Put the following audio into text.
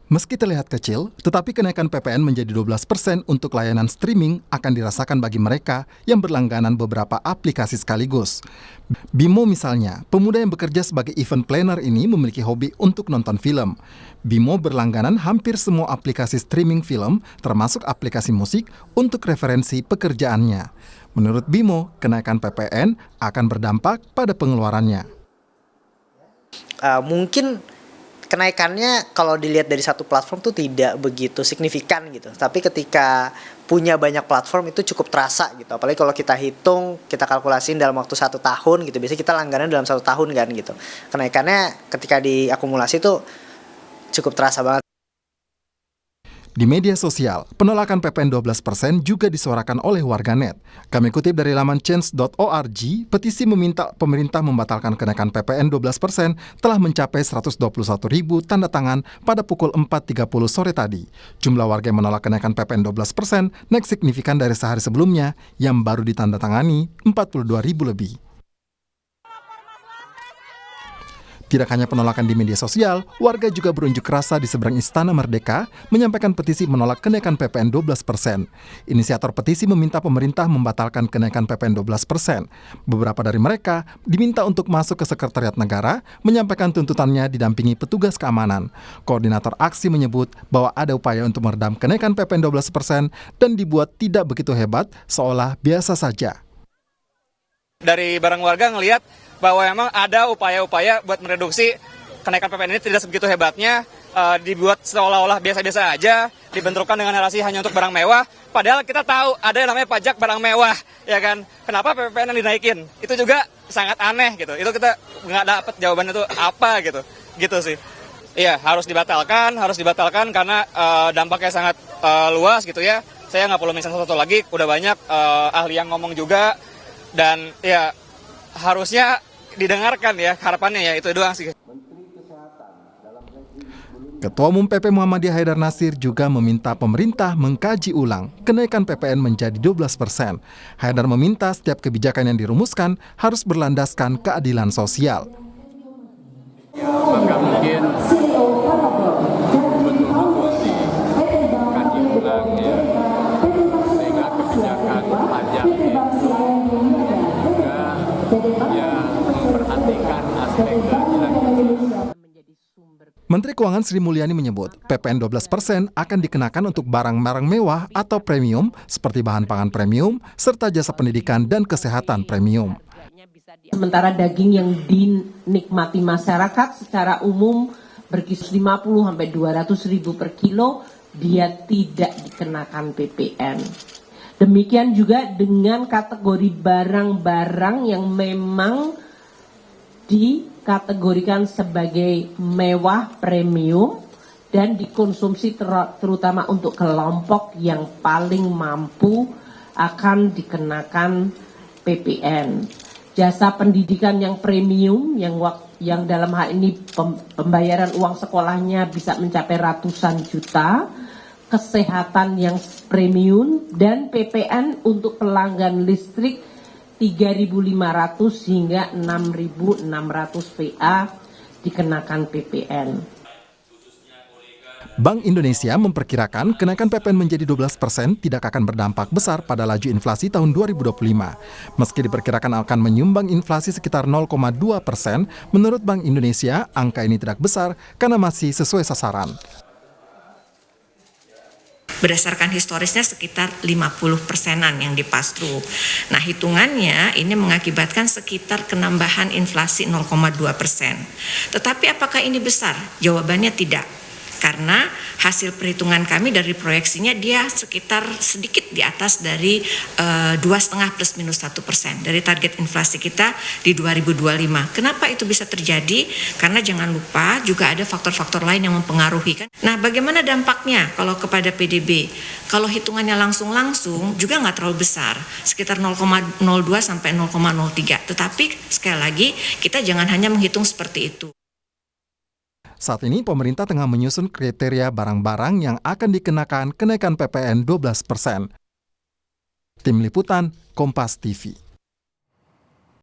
Meski terlihat kecil, tetapi kenaikan PPN menjadi 12% untuk layanan streaming akan dirasakan bagi mereka yang berlangganan beberapa aplikasi sekaligus. Bimo misalnya, pemuda yang bekerja sebagai event planner ini memiliki hobi untuk nonton film. Bimo berlangganan hampir semua aplikasi streaming film, termasuk aplikasi musik, untuk referensi pekerjaannya. Menurut Bimo, kenaikan PPN akan berdampak pada pengeluarannya. Mungkin kenaikannya kalau dilihat dari satu platform tuh tidak begitu signifikan gitu. Tapi ketika punya banyak platform itu cukup terasa gitu. Apalagi kalau kita hitung, kita kalkulasiin dalam waktu 1 tahun gitu. Biasanya kita langganan dalam 1 tahun kan gitu. Kenaikannya ketika diakumulasi tuh cukup terasa banget. Di media sosial, penolakan PPN 12% juga disuarakan oleh warganet. Kami kutip dari laman change.org, petisi meminta pemerintah membatalkan kenaikan PPN 12% telah mencapai 121.000 tanda tangan pada pukul 4.30 sore tadi. Jumlah warga yang menolak kenaikan PPN 12% naik signifikan dari sehari sebelumnya yang baru ditandatangani 42.000 lebih. Tidak hanya penolakan di media sosial, warga juga berunjuk rasa di seberang Istana Merdeka menyampaikan petisi menolak kenaikan PPN 12%. Inisiator petisi meminta pemerintah membatalkan kenaikan PPN 12%. Beberapa dari mereka diminta untuk masuk ke Sekretariat Negara menyampaikan tuntutannya didampingi petugas keamanan. Koordinator aksi menyebut bahwa ada upaya untuk meredam kenaikan PPN 12% dan dibuat tidak begitu hebat, seolah biasa saja. Dari barang warga ngelihat bahwa memang ada upaya-upaya buat mereduksi kenaikan PPN ini tidak sebegitu hebatnya, dibuat seolah-olah biasa-biasa aja, dibenturkan dengan narasi hanya untuk barang mewah, padahal kita tahu ada yang namanya pajak barang mewah, ya kan? Kenapa PPN yang dinaikin? Itu juga sangat aneh gitu, itu kita nggak dapat jawabannya itu apa gitu sih. Iya, harus dibatalkan karena dampaknya sangat luas gitu ya. Saya nggak perlu mention satu lagi, udah banyak ahli yang ngomong juga, dan ya harusnya didengarkan ya, harapannya ya itu doang sih. Ketua Umum PP Muhammadiyah Haidar Nasir juga meminta pemerintah mengkaji ulang kenaikan PPN menjadi 12%. Haidar meminta setiap kebijakan yang dirumuskan harus berlandaskan keadilan sosial. Ya, maka mungkin betul-betul dikaji ulang ya, sehingga kebijakan pajak itu juga ya memperhatikan aspek keadilan. Menteri Keuangan Sri Mulyani menyebut PPN 12% akan dikenakan untuk barang-barang mewah atau premium seperti bahan pangan premium serta jasa pendidikan dan kesehatan premium. Sementara daging yang dinikmati masyarakat secara umum berkisar 50 sampai 200 ribu per kilo, dia tidak dikenakan PPN. Demikian juga dengan kategori barang-barang yang memang dikategorikan sebagai mewah premium dan dikonsumsi terutama untuk kelompok yang paling mampu akan dikenakan PPN. Jasa pendidikan yang premium yang dalam hal ini pembayaran uang sekolahnya bisa mencapai ratusan juta, kesehatan yang premium, dan PPN untuk pelanggan listrik 3.500 hingga 6.600 VA dikenakan PPN. Bank Indonesia memperkirakan kenaikan PPN menjadi 12% tidak akan berdampak besar pada laju inflasi tahun 2025. Meski diperkirakan akan menyumbang inflasi sekitar 0,2%, menurut Bank Indonesia angka ini tidak besar karena masih sesuai sasaran. Berdasarkan historisnya sekitar 50%-an yang di-pass-through. Nah, hitungannya ini mengakibatkan sekitar penambahan inflasi 0,2%. Tetapi apakah ini besar? Jawabannya tidak. Karena hasil perhitungan kami dari proyeksinya dia sekitar sedikit di atas dari 2,5 plus minus 1% dari target inflasi kita di 2025. Kenapa itu bisa terjadi? Karena jangan lupa juga ada faktor-faktor lain yang mempengaruhi kan. Nah, bagaimana dampaknya kalau kepada PDB? Kalau hitungannya langsung juga nggak terlalu besar, sekitar 0,02 sampai 0,03. Tetapi sekali lagi kita jangan hanya menghitung seperti itu. Saat ini pemerintah tengah menyusun kriteria barang-barang yang akan dikenakan kenaikan PPN 12%. Tim Liputan, Kompas TV.